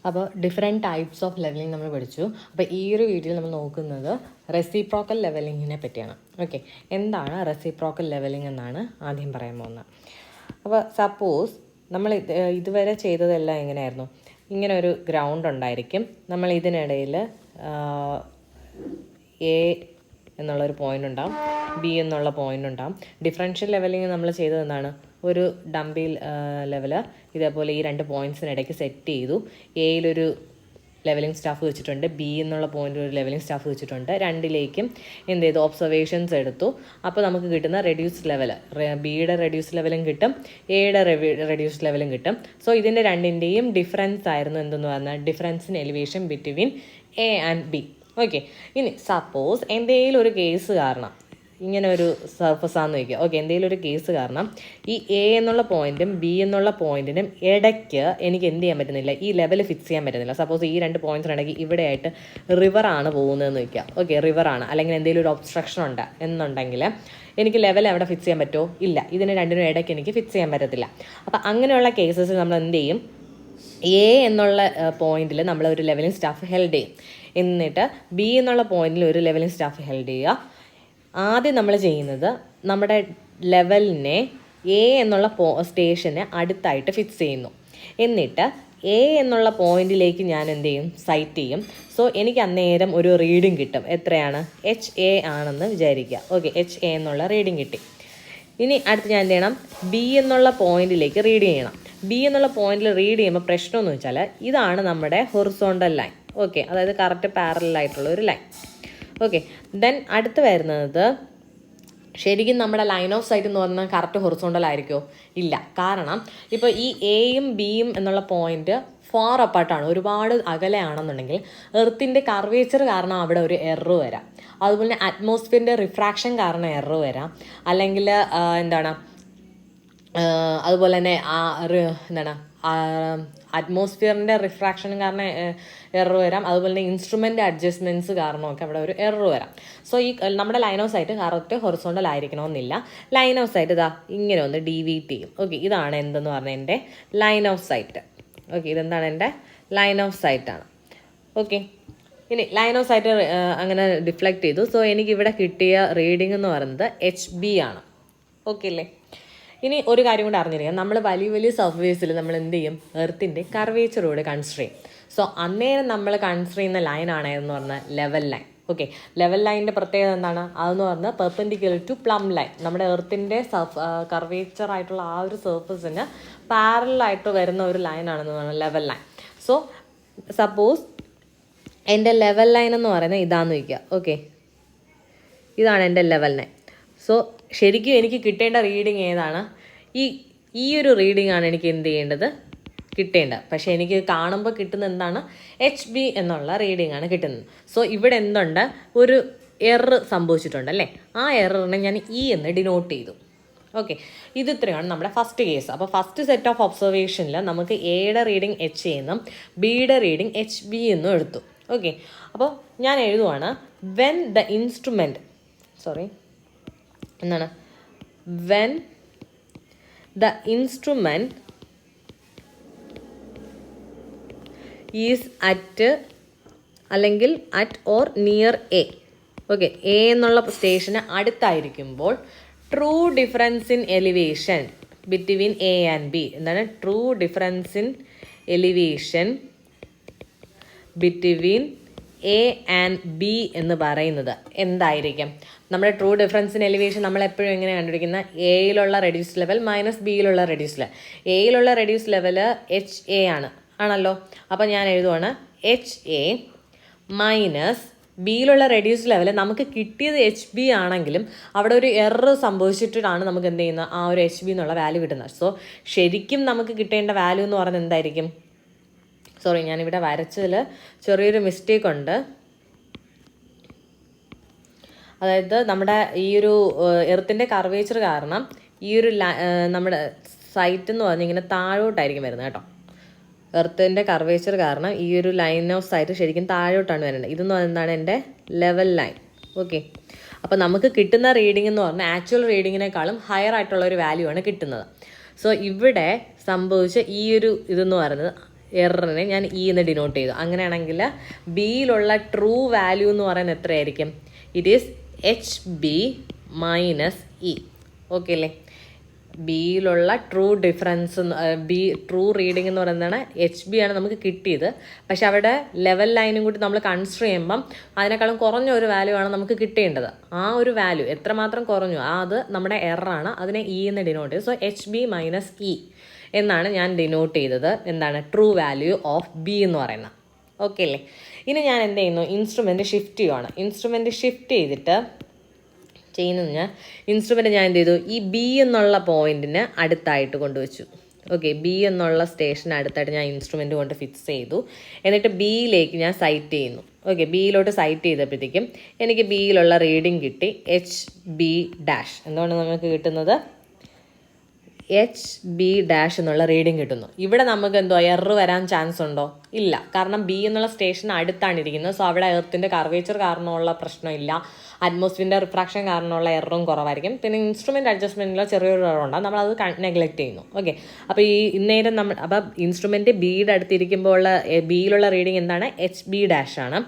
അപ്പോൾ different types of levelling നമ്മൾ പഠിച്ചു. അപ്പോൾ ഈ ഒരു വീഡിയോയിൽ നമ്മൾ നോക്കുന്നത് റെസിപ്രോക്കൽ ലെവലിങ്ങിനെ പറ്റിയാണ്. ഓക്കെ, എന്താണ് റെസിപ്രോക്കൽ ലെവലിംഗ് എന്നാണ് ആദ്യം പറയാൻ പോകുന്നത്. അപ്പോൾ സപ്പോസ് നമ്മൾ ഇതുവരെ ചെയ്തതെല്ലാം എങ്ങനെയായിരുന്നു? ഇങ്ങനെ ഒരു ഗ്രൗണ്ട് ഉണ്ടായിരിക്കും, നമ്മൾ ഇതിനിടയിൽ എ എന്നുള്ളൊരു പോയിൻ്റ് ഉണ്ടാവും, ബി എന്നുള്ള പോയിൻ്റ് ഉണ്ടാവും. ഡിഫറൻഷ്യൽ ലെവലിംഗ് നമ്മൾ ചെയ്തത് എന്താണ്? ഒരു ഡംബിൽ ലെവൽ ഇതേപോലെ ഈ രണ്ട് പോയിൻറ്റ്സിനിടയ്ക്ക് സെറ്റ് ചെയ്തു. എയിലൊരു ലെവലിംഗ് സ്റ്റാഫ് വെച്ചിട്ടുണ്ട്, ബി എന്നുള്ള പോയിൻ്റ് ഒരു ലെവലിംഗ് സ്റ്റാഫ് വെച്ചിട്ടുണ്ട്. രണ്ടിലേക്കും എന്ത് ചെയ്തു? ഒബ്സർവേഷൻസ് എടുത്തു. അപ്പോൾ നമുക്ക് കിട്ടുന്ന റെഡ്യൂസ്ഡ് ലെവൽ, ബിയുടെ റെഡ്യൂസ്ഡ് ലെവലും കിട്ടും, എയുടെ റെഡ്യൂസ്ഡ് ലെവലും കിട്ടും. സോ ഇതിൻ്റെ രണ്ടിൻ്റെയും ഡിഫറൻസ് ആയിരുന്നു എന്തെന്ന് പറഞ്ഞാൽ difference in elevation between A and B. Okay, ഇനി സപ്പോസ് എന്തെങ്കിലും ഒരു കേസ് കാരണം ഇങ്ങനെ ഒരു സർഫസ് ആണെന്ന് വയ്ക്കുക. ഓക്കെ, എന്തെങ്കിലും ഒരു കേസ് കാരണം ഈ എ എന്നുള്ള പോയിന്റും ബി എന്നുള്ള പോയിന്റിനും ഇടയ്ക്ക് എനിക്ക് എന്ത് ചെയ്യാൻ പറ്റുന്നില്ല, ഈ ലെവൽ ഫിക്സ് ചെയ്യാൻ പറ്റുന്നില്ല. സപ്പോസ് ഈ രണ്ട് പോയിന്റ്സിനിടയ്ക്ക് ഇവിടെയായിട്ട് റിവറാണ് പോകുന്നതെന്ന് വയ്ക്കുക. ഓക്കെ, റിവറാണ്, അല്ലെങ്കിൽ എന്തെങ്കിലും ഒരു ഒബ്സ്ട്രക്ഷൻ ഉണ്ട് എന്നുണ്ടെങ്കിൽ എനിക്ക് ലെവൽ എവിടെ ഫിക്സ് ചെയ്യാൻ പറ്റുമോ? ഇല്ല, ഇതിന് രണ്ടിനും ഇടയ്ക്ക് എനിക്ക് ഫിക്സ് ചെയ്യാൻ പറ്റത്തില്ല. അപ്പം അങ്ങനെയുള്ള കേസസിൽ നമ്മൾ എന്ത് ചെയ്യും? എ എന്നുള്ള പോയിന്റിൽ നമ്മൾ ഒരു ലെവലിംഗ് സ്റ്റാഫ് ഹെൽഡ് ചെയ്യും, എന്നിട്ട് ബി എന്നുള്ള പോയിന്റിൽ ഒരു ലെവലിംഗ് സ്റ്റാഫ് ഹെൽഡ് ചെയ്യുക. ആദ്യം നമ്മൾ ചെയ്യുന്നത് നമ്മുടെ ലെവലിനെ എ എന്നുള്ള സ്റ്റേഷന് അടുത്തായിട്ട് ഫിക്സ് ചെയ്യുന്നു. എന്നിട്ട് എ എന്നുള്ള പോയിന്റിലേക്ക് ഞാൻ എന്ത് ചെയ്യും? സൈറ്റ് ചെയ്യും. സോ എനിക്ക് അന്നേരം ഒരു റീഡിങ് കിട്ടും. എത്രയാണ്? HA ആണെന്ന് വിചാരിക്കുക. ഓക്കെ, HA എന്നുള്ള റീഡിങ് കിട്ടി. ഇനി അടുത്ത് ഞാൻ എന്ത് ചെയ്യണം? ബി എന്നുള്ള പോയിന്റിലേക്ക് റീഡ് ചെയ്യണം. ബി എന്നുള്ള പോയിന്റിൽ റീഡ് ചെയ്യുമ്പോൾ പ്രശ്നമെന്ന് വെച്ചാൽ ഇതാണ് നമ്മുടെ ഹൊറിസോണ്ടൽ ലൈൻ. ഓക്കെ, അതായത് കറക്റ്റ് പാരലൽ ഒരു ലൈൻ. ഓക്കെ, ദെൻ അടുത്ത് വരുന്നത് ശരിക്കും നമ്മുടെ ലൈൻ ഓഫ് സൈറ്റ് എന്ന് പറഞ്ഞാൽ കറക്റ്റ് ഹൊറിസോണ്ടൽ ആയിരിക്കുമോ? ഇല്ല. കാരണം ഇപ്പോൾ ഈ എയും ബിയും എന്നുള്ള പോയിന്റ് ഫാർ അപ്പാർട്ടാണ്, ഒരുപാട് അകലെയാണെന്നുണ്ടെങ്കിൽ എർത്തിൻ്റെ കർവേച്ചർ കാരണം അവിടെ ഒരു എറർ വരാം. അതുപോലെ തന്നെ അറ്റ്മോസ്ഫിയറിൻ്റെ റിഫ്രാക്ഷൻ കാരണം എറർ വരാം. അല്ലെങ്കിൽ അതുപോലെ തന്നെ അറ്റ്മോസ്ഫിയറിൻ്റെ റിഫ്രാക്ഷൻ കാരണം എറർ വരാം. അതുപോലെ തന്നെ ഇൻസ്ട്രുമെൻ്റ് അഡ്ജസ്റ്റ്മെൻറ്റ്സ് കാരണമൊക്കെ അവിടെ ഒരു എറർ വരാം. സോ ഈ നമ്മുടെ line of site correct horizontal ആയിരിക്കണമെന്നില്ല. ലൈൻ ഓഫ് സൈറ്റ് ഇതാ ഇങ്ങനെ ഒന്ന് ഡീവിയേറ്റ് ചെയ്യും. ഓക്കെ, ഇതാണ് എന്തെന്ന് പറഞ്ഞാൽ എൻ്റെ ലൈൻ ഓഫ് സൈറ്റ്. ഓക്കെ, ഇതെന്താണ്? എൻ്റെ ലൈൻ ഓഫ് സൈറ്റാണ്. ഓക്കെ, ഇനി ലൈൻ ഓഫ് സൈറ്റ് അങ്ങനെ ഡിഫ്ലക്റ്റ് ചെയ്തു. സോ എനിക്കിവിടെ കിട്ടിയ റീഡിംഗ് എന്ന് പറയുന്നത് HB ആണ്. ഓക്കെ അല്ലേ? ഇനി ഒരു കാര്യം കൂടെ അറിഞ്ഞിരിക്കാം, നമ്മൾ വലിയ വലിയ സർഫേസിൽ നമ്മൾ എന്ത് ചെയ്യും? എർത്തിൻ്റെ കർവേച്ചറോട് കൺസിഡർ ചെയ്യും. സോ അന്നേരം നമ്മൾ കൺസിഡർ ചെയ്യുന്ന ലൈനാണ് എന്ന് പറഞ്ഞാൽ ലെവൽ ലൈൻ. ഓക്കെ, ലെവൽ ലൈനിൻ്റെ പ്രത്യേകത എന്താണ്? അതെന്ന് പറഞ്ഞാൽ പെർപെൻഡിക്കുലർ ടു പ്ലം ലൈൻ, നമ്മുടെ എർത്തിൻ്റെ കർവേച്ചർ ആയിട്ടുള്ള ആ ഒരു സർഫസിന് പാരലായിട്ട് വരുന്ന ഒരു ലൈനാണെന്ന് പറഞ്ഞാൽ ലെവൽ ലൈൻ. സോ സപ്പോസ് എൻ്റെ ലെവൽ ലൈൻ എന്ന് പറയുന്നത് ഇതാന്ന് വയ്ക്കുക. ഓക്കെ, ഇതാണ് എൻ്റെ ലെവൽ ലൈൻ. സോ ശരിക്കും എനിക്ക് കിട്ടേണ്ട റീഡിങ് ഏതാണ്? ഈ ഒരു റീഡിംഗ് ആണ് എനിക്ക് എന്ത് ചെയ്യേണ്ടത്? കിട്ടേണ്ടത്. പക്ഷേ എനിക്ക് കാണുമ്പോൾ കിട്ടുന്ന എന്താണ്? HB എന്നുള്ള റീഡിംഗ് ആണ് കിട്ടുന്നത്. സോ ഇവിടെ എന്തുണ്ട്? ഒരു എറർ സംഭവിച്ചിട്ടുണ്ട് അല്ലേ? ആ എററിനെ ഞാൻ എന്ന് ഡിനോട്ട് ചെയ്തു. ഓക്കെ, ഇത് ഇത്രയാണ് നമ്മുടെ ഫസ്റ്റ് കേസ്. അപ്പോൾ ഫസ്റ്റ് സെറ്റ് ഓഫ് ഒബ്സർവേഷനിൽ നമുക്ക് എയുടെ റീഡിങ് HA എന്നും ബിയുടെ റീഡിങ് HB എന്നും എടുത്തു. ഓക്കെ, അപ്പോൾ ഞാൻ എഴുതുവാണ് when the instrument when the instrument is at അല്ലെങ്കിൽ at or near A. Okay, A എന്നുള്ള സ്റ്റേഷന് അടുത്തായിരിക്കുമ്പോൾ true difference in elevation between A and B. എന്താണ് true difference in elevation between A and B എന്ന് പറയുന്നത് എന്തായിരിക്കും? നമ്മുടെ ട്രൂ ഡിഫറൻസ് ഇൻ എലിവേഷൻ നമ്മൾ എപ്പോഴും എങ്ങനെ കണ്ടുപിടിക്കുന്ന? എയിലുള്ള റെഡ്യൂസ് ലെവൽ മൈനസ് ബിയിലുള്ള റെഡ്യൂസ് ലെവൽ. എയിലുള്ള റെഡ്യൂസ് ലെവൽ HA ആണല്ലോ. അപ്പോൾ ഞാൻ എഴുതുവാണ് HA മൈനസ് ബിയിലുള്ള റെഡ്യൂസ് ലെവൽ. നമുക്ക് കിട്ടിയത് HB ആണെങ്കിലും അവിടെ ഒരു എറർ സംഭവിച്ചിട്ടാണ് നമുക്ക് എന്ത് ചെയ്യുന്നത്? ആ ഒരു HB എന്നുള്ള വാല്യൂ കിട്ടുന്നത്. സോ ശരിക്കും നമുക്ക് കിട്ടേണ്ട വാല്യൂ എന്ന് പറയുന്നത് എന്തായിരിക്കും? സോറി, ഞാനിവിടെ വരച്ചതിൽ ചെറിയൊരു മിസ്റ്റേക്ക് ഉണ്ട്. അതായത് നമ്മുടെ ഈ ഒരു എർത്തിൻ്റെ കർവേച്ചർ കാരണം ഈ ഒരു നമ്മുടെ സൈറ്റ് എന്ന് പറഞ്ഞാൽ ഇങ്ങനെ താഴോട്ടായിരിക്കും വരുന്നത് കേട്ടോ. എർത്തിൻ്റെ കർവേച്ചർ കാരണം ഈ ഒരു ലൈൻ ഓഫ് സൈറ്റ് ശരിക്കും താഴോട്ടാണ് വരുന്നത്. ഇതെന്ന് പറയുന്നത് എന്താണ്? എൻ്റെ ലെവൽ ലൈൻ. ഓക്കെ, അപ്പോൾ നമുക്ക് കിട്ടുന്ന റീഡിംഗ് എന്ന് പറഞ്ഞാൽ ആക്ച്വൽ റീഡിങ്ങിനേക്കാളും ഹയർ ആയിട്ടുള്ള ഒരു വാല്യൂ ആണ് കിട്ടുന്നത്. സോ ഇവിടെ സംഭവിച്ച ഈ ഒരു ഇതെന്ന് പറയുന്നത് എററിനെ ഞാൻ ഇ എന്ന് ഡിനോട്ട് ചെയ്തു. അങ്ങനെയാണെങ്കിൽ ബിയിലുള്ള ട്രൂ വാല്യൂ എന്ന് പറയുന്നത് എത്രയായിരിക്കും? It is H B minus E. Okay അല്ലേ? ബിയിലുള്ള ട്രൂ ഡിഫറൻസ് ട്രൂ റീഡിംഗ് എന്ന് പറയുന്നതാണ് എച്ച് ബി ആണ് നമുക്ക് കിട്ടിയത്. പക്ഷെ അവിടെ ലെവൽ ലൈനും കൂടി നമ്മൾ കൺസിഡർ ചെയ്യുമ്പം അതിനേക്കാളും കുറഞ്ഞ ഒരു വാല്യൂ ആണ് നമുക്ക് കിട്ടേണ്ടത്. ആ ഒരു വാല്യൂ എത്രമാത്രം കുറഞ്ഞു അത് നമ്മുടെ എററാണ്. അതിനെ ഇ എന്ന് ഡിനോട്ട് ചെയ്തു. So H B minus E എന്നാണ് ഞാൻ ഡിനോട്ട് ചെയ്തത്. എന്താണ്? ട്രൂ വാല്യൂ ഓഫ് ബി എന്ന് പറയുന്നത്. ഓക്കെ അല്ലേ? ഇനി ഞാൻ എന്ത് ചെയ്യുന്നു? ഇൻസ്ട്രുമെൻറ്റ് ഷിഫ്റ്റ് ചെയ്യുവാണ്. ഇൻസ്ട്രുമെൻറ്റ് ഷിഫ്റ്റ് ചെയ്തിട്ട് ചെയ്യുന്നതിന് ഇൻസ്ട്രുമെൻറ്റ് ഞാൻ എന്ത് ചെയ്തു? ഈ ബി എന്നുള്ള പോയിന്റിന് അടുത്തായിട്ട് കൊണ്ടുവച്ചു. ഓക്കെ, ബി എന്നുള്ള സ്റ്റേഷന് അടുത്തായിട്ട് ഞാൻ ഇൻസ്ട്രുമെൻറ്റ് കൊണ്ട് ഫിക്സ് ചെയ്തു. എന്നിട്ട് ബിയിലേക്ക് ഞാൻ സൈറ്റ് ചെയ്യുന്നു. ഓക്കെ, ബിയിലോട്ട് സൈറ്റ് ചെയ്തപ്പോഴത്തേക്കും എനിക്ക് ബിയിലുള്ള റീഡിങ് കിട്ടി എച്ച് ബി ഡാഷ്. എന്തുകൊണ്ട് നമുക്ക് കിട്ടുന്നത്? എച്ച് ബി ഡാഷ് എന്നുള്ള റീഡിങ് കിട്ടുന്നു. ഇവിടെ നമുക്ക് എന്തോ എറർ വരാൻ ചാൻസ് ഉണ്ടോ? ഇല്ല. കാരണം ബി എന്നുള്ള സ്റ്റേഷൻ അടുത്താണ് ഇരിക്കുന്നത്. സോ അവിടെ എർത്തിൻ്റെ കർവേച്ചർ കാരണമുള്ള പ്രശ്നമില്ല. അറ്റ്മോസ്ഫിയറിൻ്റെ റിഫ്രാക്ഷൻ കാരണമുള്ള എററും കുറവായിരിക്കും. പിന്നെ ഇൻസ്ട്രുമെൻറ്റ് അഡ്ജസ്റ്റ്മെൻറ്റിലോ ചെറിയൊരു എറർ ഉണ്ടാകും. നമ്മളത് നെഗ്ലക്റ്റ് ചെയ്യുന്നു. ഓക്കെ, അപ്പോൾ ഈ ഇന്നേരം അപ്പോൾ ഇൻസ്ട്രുമെൻറ്റ് ബിയുടെ അടുത്തിരിക്കുമ്പോൾ ഉള്ള ബിയിലുള്ള റീഡിങ് എന്താണ്? എച്ച് ബി ഡാഷ് ആണ്.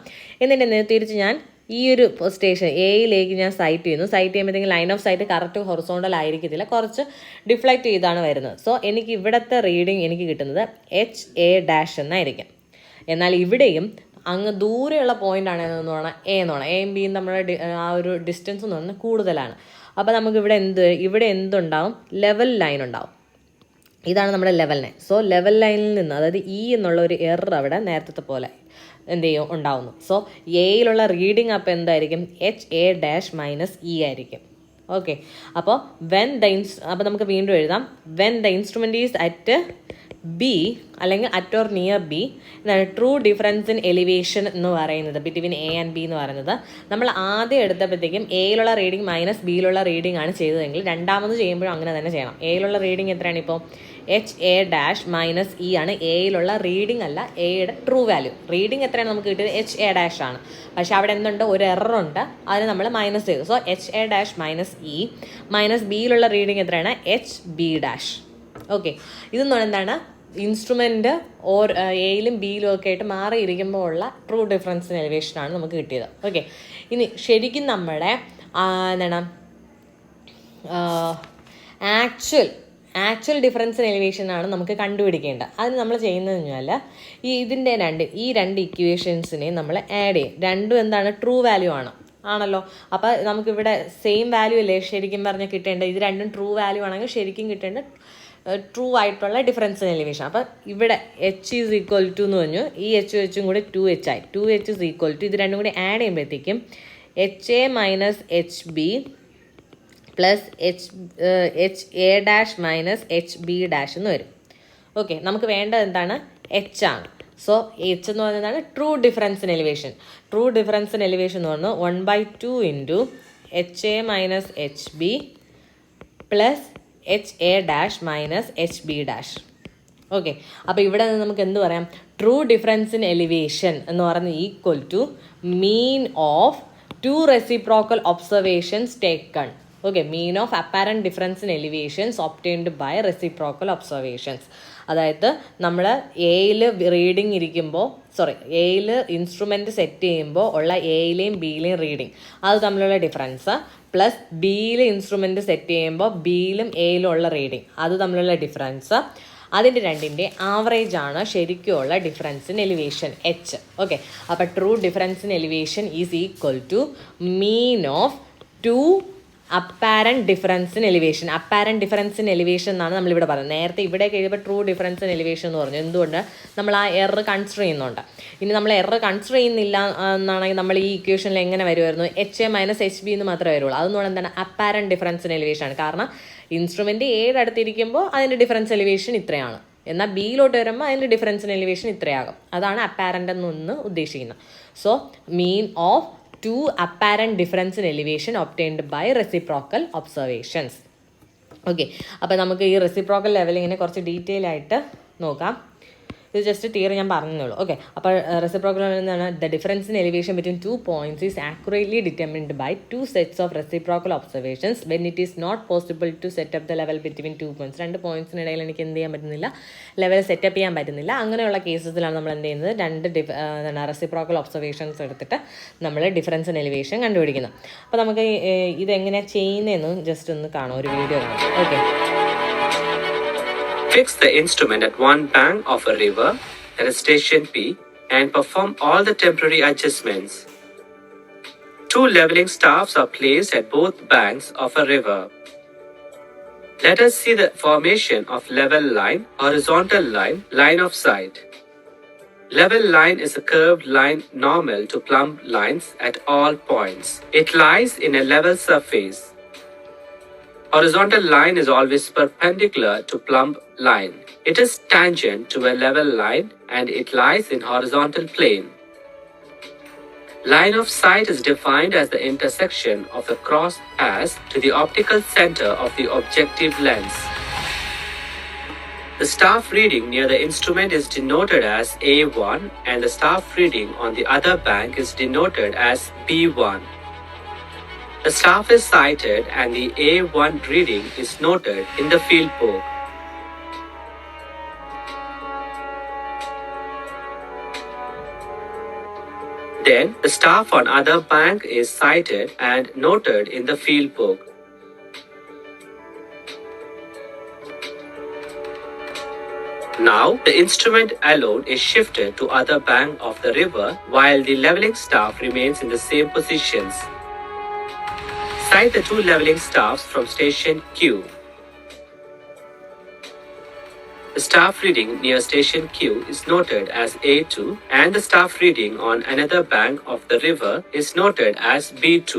എന്നിട്ട് തിരിച്ച് ഞാൻ ഈ ഒരു സ്റ്റേഷൻ എയിലേക്ക് ഞാൻ സൈറ്റ് ചെയ്യുന്നു. സൈറ്റ് ചെയ്യുമ്പോഴത്തേക്കും line of site correct horizontal ആയിരിക്കത്തില്ല, കുറച്ച് ഡിഫ്ലക്റ്റ് ചെയ്താണ് വരുന്നത്. സോ എനിക്ക് ഇവിടുത്തെ റീഡിങ് എനിക്ക് കിട്ടുന്നത് എച്ച് എ ഡാഷ് എന്നായിരിക്കും. എന്നാൽ ഇവിടെയും അങ്ങ് ദൂരെയുള്ള പോയിന്റ് ആണ് എന്ന് പറഞ്ഞാൽ എ എന്ന് പറഞ്ഞാൽ എയും ബിയും തമ്മിലുള്ള ആ ഒരു ഡിസ്റ്റൻസ് എന്ന് പറഞ്ഞാൽ കൂടുതലാണ്. അപ്പോൾ നമുക്ക് ഇവിടെ എന്തുണ്ടാവും? ലെവൽ ലൈൻ ഉണ്ടാവും. ഇതാണ് നമ്മുടെ ലെവൽ ലൈൻ. സോ ലെവൽ ലൈനിൽ നിന്ന്, അതായത് ഇ എന്നുള്ള ഒരു എറർ അവിടെ നേരത്തെ പോലെ എന്ത് ചെയ്യും? ഉണ്ടാവുന്നു. സോ എയിലുള്ള റീഡിങ് അപ്പോൾ എന്തായിരിക്കും? H A dash minus E ആയിരിക്കും. ഓക്കെ, അപ്പോൾ അപ്പോൾ നമുക്ക് വീണ്ടും എഴുതാം. When the instrument is at B അല്ലെങ്കിൽ അറ്റ് ഓർ നിയർ ബി എന്താണ് ട്രൂ ഡിഫറൻസ് ഇൻ എലിവേഷൻ എന്ന് പറയുന്നത് ബിറ്റ്വീൻ എ ആൻഡ് ബി എന്ന് പറയുന്നത്. നമ്മൾ ആദ്യം എടുത്തപ്പോഴത്തേക്കും എയിലുള്ള റീഡിങ് മൈനസ് ബിയിലുള്ള റീഡിംഗ് ആണ് ചെയ്തതെങ്കിൽ രണ്ടാമത് ചെയ്യുമ്പോഴും അങ്ങനെ തന്നെ ചെയ്യണം. എയിലുള്ള റീഡിംഗ് എത്രയാണ്? ഇപ്പോൾ H A dash minus E ആണ് എയിലുള്ള റീഡിംഗ്, അല്ല എയുടെ ട്രൂ വാല്യൂ. റീഡിംഗ് എത്രയാണ് നമുക്ക് കിട്ടിയത്? എച്ച് എ ഡാഷ് ആണ്. പക്ഷെ അവിടെ എന്തുണ്ട്? ഒരു എററുണ്ട്, അതിന് നമ്മൾ മൈനസ് ചെയ്തു. So H A dash minus E minus ബിയിലുള്ള റീഡിംഗ് എത്രയാണ്? H B dash. ഓക്കെ, ഇതെന്ന് പറയുന്നത് എന്താണ്? ഇൻസ്ട്രുമെൻറ്റ് എയിലും ബിയിലും ഒക്കെ ആയിട്ട് മാറിയിരിക്കുമ്പോൾ ഉള്ള ട്രൂ ഡിഫറൻസ് ഇൻ എലിവേഷനാണ് നമുക്ക് കിട്ടിയത്. ഓക്കെ, ഇനി ശരിക്കും നമ്മുടെ എന്താണ് ആക്ച്വൽ ഡിഫറൻസ് ഇൻ എലിവേഷനാണ് നമുക്ക് കണ്ടുപിടിക്കേണ്ടത്. അതിന് നമ്മൾ ചെയ്യുന്നതെന്ന് പറഞ്ഞാൽ ഈ രണ്ട് ഇക്വേഷൻസിനെ നമ്മൾ ആഡ് ചെയ്യും. രണ്ടും എന്താണ്? ട്രൂ വാല്യൂ ആണല്ലോ. അപ്പോൾ നമുക്കിവിടെ സെയിം വാല്യൂ അല്ലേ ശരിക്കും പറഞ്ഞാൽ കിട്ടേണ്ടത്? ഇത് രണ്ടും ട്രൂ വാല്യൂ ആണെങ്കിൽ ശരിക്കും കിട്ടേണ്ടത് ട്രൂ ആയിട്ടുള്ള ഡിഫറൻസ് ഇൻ എലിവേഷൻ. അപ്പം ഇവിടെ എച്ച് ഈസ് ഈക്വൽ ടു എന്ന് പറഞ്ഞു. ഈ എച്ചും കൂടി 2h ആയി. 2h ഇസ് ഈക്വൽ ടു ഇത് രണ്ടും കൂടി ആഡ് ചെയ്യുമ്പോഴത്തേക്കും H A minus H B plus H A dash minus H B dash എന്ന് വരും. ഓക്കെ, നമുക്ക് വേണ്ടത് എന്താണ്? എച്ച് ആണ്. സോ എച്ച് എന്ന് പറയുന്നതാണ് true difference in elevation. True difference in elevation എന്ന് പറഞ്ഞാൽ 1/2 into H A minus H B plus H A dash minus H B dash. Okay, അപ്പോൾ ഇവിടെ നിന്ന് നമുക്ക് എന്ത് പറയാം? ട്രൂ ഡിഫറൻസ് ഇൻ എലിവേഷൻ എന്ന് പറയുന്നത് equal to mean of 2 reciprocal observations taken. Okay, mean of apparent difference in elevations obtained by reciprocal observations. അതായത് നമ്മൾ എയിൽ റീഡിങ് ഇരിക്കുമ്പോൾ എയിൽ ഇൻസ്ട്രുമെൻറ്റ് സെറ്റ് ചെയ്യുമ്പോൾ ഉള്ള എയിലെയും ബിയിലെയും റീഡിങ് അത് തമ്മിലുള്ള ഡിഫറൻസ് പ്ലസ് ബിയിൽ ഇൻസ്ട്രുമെൻറ്റ് സെറ്റ് ചെയ്യുമ്പോൾ ബിയിലും എയിലും ഉള്ള റീഡിങ് അത് തമ്മിലുള്ള ഡിഫറൻസ്, അതിൻ്റെ രണ്ടിൻ്റെ ആവറേജ് ആണ് ശരിക്കുമുള്ള difference in elevation H. Okay, അപ്പോൾ true difference in elevation is equal to mean of 2 apparent difference in elevation. Apparent difference in elevation എന്നാണ് നമ്മളിവിടെ പറയുന്നത്. നേരത്തെ ഇവിടെ കഴിയുമ്പോൾ ട്രൂ ഡിഫറൻസ് ഇൻ എലിവേഷൻ എന്ന് പറഞ്ഞു. എന്തുകൊണ്ട്? നമ്മൾ ആ എറർ കൺസിഡർ ചെയ്യുന്നുണ്ട്. ഇനി നമ്മൾ എറർ കൺസിഡർ ചെയ്യുന്നില്ല എന്നാണെങ്കിൽ നമ്മൾ ഈ ഇക്വേഷനിൽ എങ്ങനെ വരുമായിരുന്നു? H A minus H B എന്ന് മാത്രമേ വരുള്ളൂ. അതെന്ന് പറഞ്ഞാൽ എന്താണ്? അപ്പാരൻറ്റ് ഡിഫറൻസ് ഇൻ എലിവേഷൻ ആണ്. കാരണം ഇൻസ്ട്രുമെൻറ്റ് എയുടെ അടുത്തിരിക്കുമ്പോൾ അതിൻ്റെ ഡിഫറൻസ് എലിവേഷൻ ഇത്രയാണ്, എന്നാൽ ബിയിലോട്ട് വരുമ്പോൾ അതിൻ്റെ ഡിഫറൻസ് ഇൻ എലിവേഷൻ ഇത്രയാകും. അതാണ് അപ്പാരൻ്റ് എന്ന് ഉദ്ദേശിക്കുന്നത്. So mean of 2 apparent difference in elevation obtained by reciprocal observations. Okay, അപ്പോൾ നമുക്ക് ഈ റെസിപ്രോക്കൽ ലെവലിങ്ങിനെ കുറച്ച് ഡീറ്റെയിൽ ആയിട്ട് നോക്കാം. ഇത് ജസ്റ്റ് തിയറി ഞാൻ പറഞ്ഞുള്ളൂ. ഓക്കെ, അപ്പോൾ റെസിപ്രോക്കൽ എന്താണ്? The difference in elevation between 2 points is accurately determined by 2 sets of reciprocal observations when it is not possible to set up the level between 2 points. 2 പോയിന്റ്സിനിടയിൽ എനിക്ക് എന്ത് ചെയ്യാൻ പറ്റുന്നില്ല, ലെവൽ സെറ്റപ്പ് ചെയ്യാൻ പറ്റുന്നില്ല. അങ്ങനെയുള്ള കേസസിലാണ് നമ്മൾ എന്ത് ചെയ്യുന്നത്, 2 റെസിപ്രോക്കൽ ഒബ്സർവേഷൻസ് എടുത്തിട്ട് നമ്മൾ ഡിഫറൻസ് ഇൻ എലിവേഷൻ കണ്ടുപിടിക്കുന്നത്. അപ്പോൾ നമുക്ക് ഇതെങ്ങനെയാണ് ചെയ്യുന്നതെന്ന് ജസ്റ്റ് ഒന്ന് കാണാം, ഒരു വീഡിയോ കാണാം. Okay, fix the instrument at one bank of a river, that is station P, and perform all the temporary adjustments. 2 leveling staffs are placed at both banks of a river. Let us see the formation of level line, horizontal line, line of sight. Level line is a curved line normal to plumb lines at all points. It lies in a level surface. Horizontal line is always perpendicular to plumb line. It is tangent to a level line and it lies in horizontal plane. Line of sight is defined as the intersection of the cross path to the optical center of the objective lens. The staff reading near the instrument is denoted as A1 and the staff reading on the other bank is denoted as B1. The staff is sighted and the A1 reading is noted in the field book. Then the staff on other bank is sighted and noted in the field book. Now the instrument alone is shifted to other bank of the river while the leveling staff remains in the same positions. Sight the 2 leveling staffs from station Q. The staff reading near station Q is noted as A2 and the staff reading on another bank of the river is noted as B2.